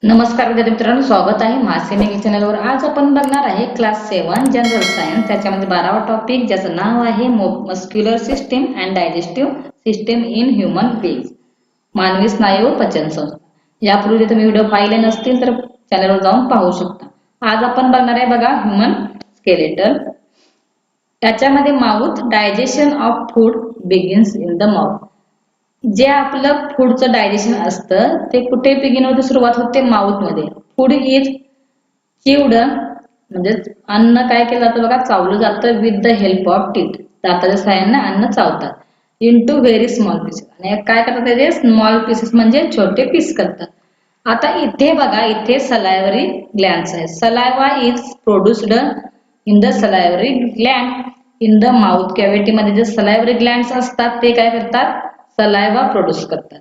नमस्कार विद्यार्थी मित्रांनो, स्वागत आहे मासेमेघ चॅनलवर। आज आपण बघणार आहे क्लास 7 जनरल सायन्स, त्याच्यामध्ये 12वा टॉपिक, ज्याचं नाव आहे muscular system and digestive system in human beings, मानवी स्नायू व पचन संस्था। यापूर्वी तुम्ही व्हिडिओ पाहिले नसतील तर चॅनलवर जाऊन पाहू शकता। आज आपण बघणार आहे बघा ह्यूमन स्केलेटल। त्याच्यामध्ये mouth digestion of food begins in the mouth. जे आपलं फूडचं डायजेशन असतं ते कुठे बिगिन होते, सुरुवात होते माउथ मध्ये। फूड इज चिवड म्हणजे अन्न काय केलं जातं बघा, चावलं जातं with the help of teeth, दाताच्या साहाय्याने अन्न चावतात, इनटू व्हेरी स्मॉल पीसेस। आणि काय करतात त्याचे स्मॉल पीसेस म्हणजे छोटे पीस करतात। आता इथे बघा, इथे सलायव्हरी ग्लँड्स आहे। Saliva is produced in the salivary gland in the mouth cavity मध्ये जे सलायव्हरी ग्लँड्स असतात ते काय करतात, सलायवा प्रोड्यूस करतात।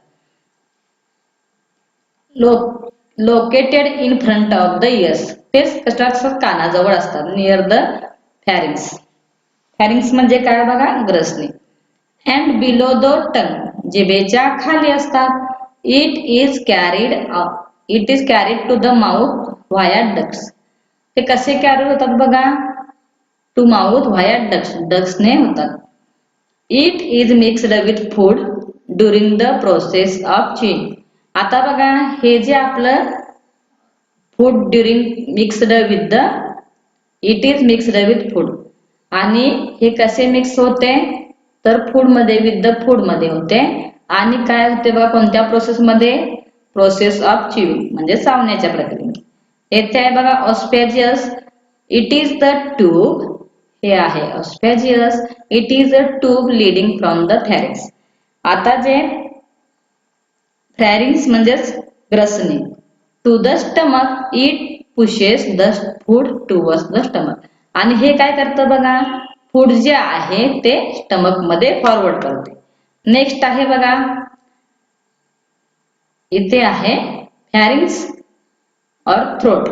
Located in front of the ears, ते कशा असतात, कानाजवळ असतात, नियर द फॅरिंग्स। फॅरिंग्स म्हणजे काय बघा, ग्रसनी। अँड बिलो द टंग, जिभेच्या खाली असतात। It is carried to the mouth via ducts, ते कसे कॅरी होतात बघा, टू माउथ व्हाया डक्ट्स, डक्ट्सने होतात। It is mixed with food during the process of change. आता बघा, हे जे आपलं food during mixed with the, it is mixed with food, आणि हे कसे मिक्स होते तर फूड मध्ये, विथ द फूड मध्ये होते। आणि काय होते बघा, कोणत्या प्रोसेस मध्ये, प्रोसेस ऑफ च्युइंग म्हणजे चावण्याच्या प्रक्रियेमध्ये। येथे आहे बघा oesophagus, it is the tube, हे आहे oesophagus, it is a tube leading from the pharynx. आता जे फॅरिंग्स म्हणजेच ग्रसनी, to the stomach, it pushes the food towards the stomach, आणि हे काय करतं बघा, फूड जे आहे ते स्टमक मध्ये फॉरवर्ड करते। नेक्स्ट आहे बघा, इथे आहे फॅरिंग्स और throat.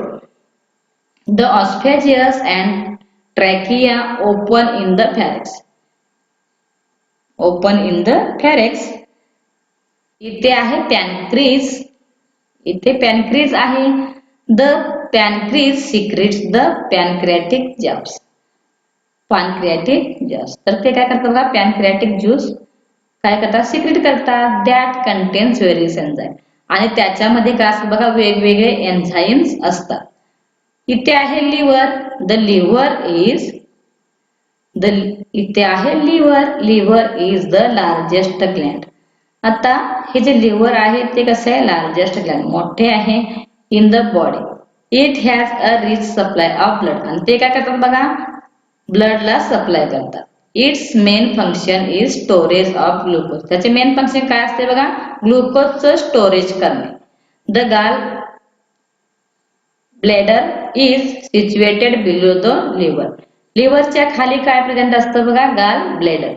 The oesophagus and trachea open in the pharynx, open in the pharynx. इथे आहे पॅनक्रीज, इथे पॅनक्रीज आहे। The pancreas secretes the pancreatic जॅम्स, पॅनक्रियाटिक ज्यूस, तर ते काय करतात बघा, पॅनक्रियाटिक ज्यूस काय करतात, सिक्रेट करतात। दॅट कंटेन्स व्हेरियस एन्झाईम, आणि त्याच्यामध्ये काय असतं बघा, वेगवेगळे एन्झाईम्स असतात। इथे आहे लिव्हर, द लिव्हर इज इथे आहे liver, liver is the largest gland. आता हे जे लिव्हर आहे ते कसं आहे, लार्जेस्ट ग्लँड, मोठे आहे in the body. It has a rich supply of blood, आणि ते काय करतात बघा, ब्लडला सप्लाय करतात। Its main function is storage of glucose, त्याचे मेन फंक्शन काय असते बघा, ग्लुकोजचं स्टोरेज करणे। The gall bladder is situated below the liver, लिव्हरच्या खाली काय प्रेझेंट असतं बघा, gall bladder.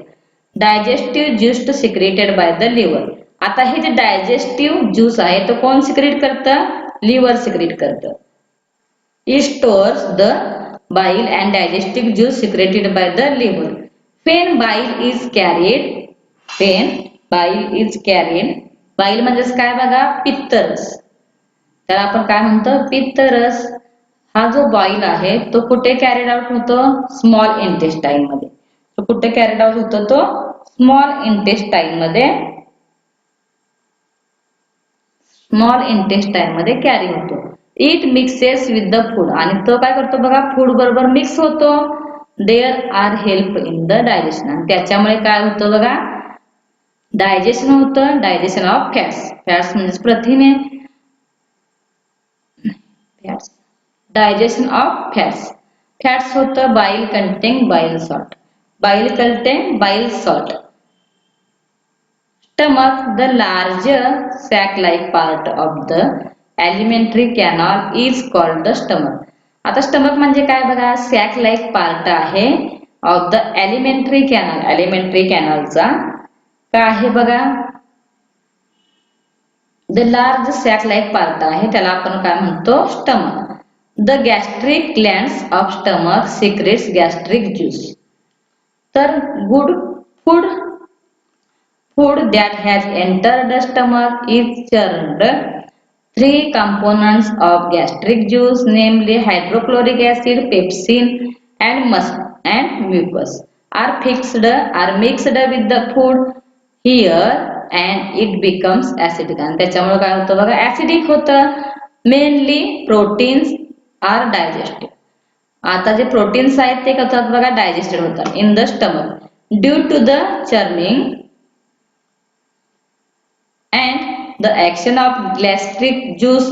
Digestive juice secreted by the liver, आता हे जे डायजेस्टिव्ह ज्यूस आहे तो कोण सिक्रेट करतं, लिव्हर सिक्रेट करतं। It stores the bile and digestive juice secreted by the liver. When bile is carried, when bile is carried, bile म्हणजेच काय बघा, पित्तरस, तर आपण काय म्हणतो, पित्तरस। हा जो बाईल आहे तो कुठे कॅरीड आउट होतो, स्मॉल इंटेस्टाईन मध्ये। तो कुठे कॅरीड आउट होतो, तो स्मॉल इंटेस्टाईन मध्ये, स्मॉल इंटेस्टाईन मध्ये कॅरी होतो। It mixes with the food, आणि तो काय करतो बघा, फूड बरोबर मिक्स होतो। There are help in the digestion, आणि त्याच्यामुळे काय होतं बघा, डायजेशन होतं। डायजेशन ऑफ फॅट्स, फॅट्स म्हणजे प्रथिने, fats, digestion of fats, fats होतं बाईल कंटेन बाईल सॉल्ट, बाईल कंटेन बाईल salt. Stomach, the larger sac-like part of the alimentary canal is called the stomach. आता स्टमक म्हणजे काय बघा, सॅक लाईक पार्ट आहे of the alimentary canal, alimentary कॅनलचा काय आहे बघा, the large sac like part आहे, त्याला आपण काय म्हणतो, stomach. The gastric glands of stomach secretes gastric juice, तर good food, food that has entered the stomach is churned Three components of gastric juice, namely hydrochloric acid, pepsin, and mucus, are mixed with the food here and it becomes acidic. आणि त्याच्यामुळे काय होतं बघा acidic होतं. Mainly proteins are digested. आता जे proteins आहेत ते कसं बघा डायजेस्टेड होतात in the stomach due to the churning and the action of gastric juice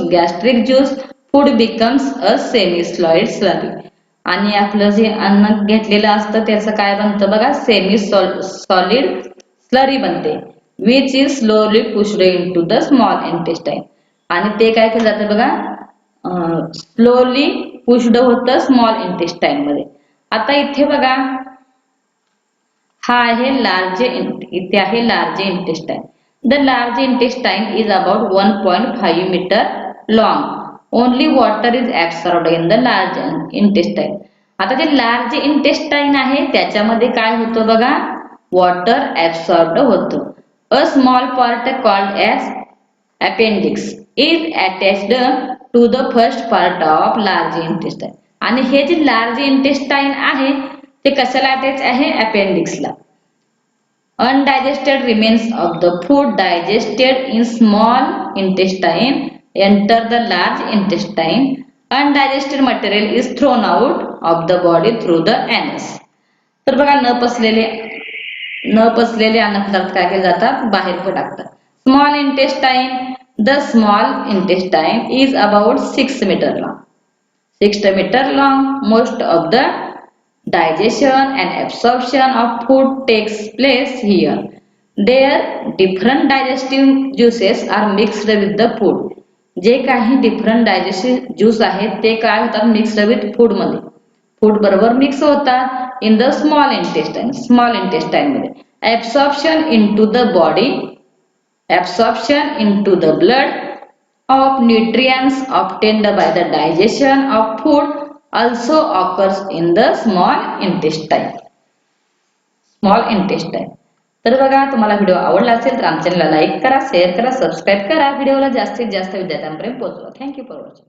food becomes a semi solid slurry. आणि आपलं जे अन्न घेतलेलं असतं त्याचं काय बनतं बघा सेमी सॉलिड स्लरी बनते which is slowly pushed into the small intestine. आणि ते काय केलं जातं बघा स्लोली पुश्ड होतं स्मॉल इंटेस्टाइन मध्ये. आता इथे बघा हा आहे इथे आहे large intestine. The large intestine is about 1.5 meter long. Only water is absorbed in the large intestine. आता जे लार्ज इंटेस्टाइन आहे त्याच्यामध्ये काय होतं बघा वॉटर ऍब्सॉर्ब्ड होतं. A small part called as appendix is attached to the first part of large intestine. आणि हे जे लार्ज इंटेस्टाइन आहे ते कशाला अटॅच आहे अपेंडिक्सला. Undigested remains of the food digested in small intestine enter the large intestine. Undigested material is thrown out of the body through the anus. तर बघा न पचलेले अन्नपदार्थ काय केले जातात बाहेर टाकतात. Small intestine. The small intestine is about 6 meter long. 6 meter long. Most of the digestion and absorption of food takes place here. There different digestive juices are mixed with the food. जे काही different digestive juice आहेत ते काय होतात mixed with food मध्ये food बरोबर mix होतात in the small intestine मध्ये. Absorption into the body, absorption into the blood of nutrients obtained by the digestion of food also occurs in the small intestine. तर बघा तुम्हाला video आवडला असेल तर आमच्या चॅनलला लाईक करा, शेअर करा, सबस्क्राईब करा. व्हिडिओला जास्तीत जास्त विद्यार्थ्यांपर्यंत पोहोचवा. Thank you for watching.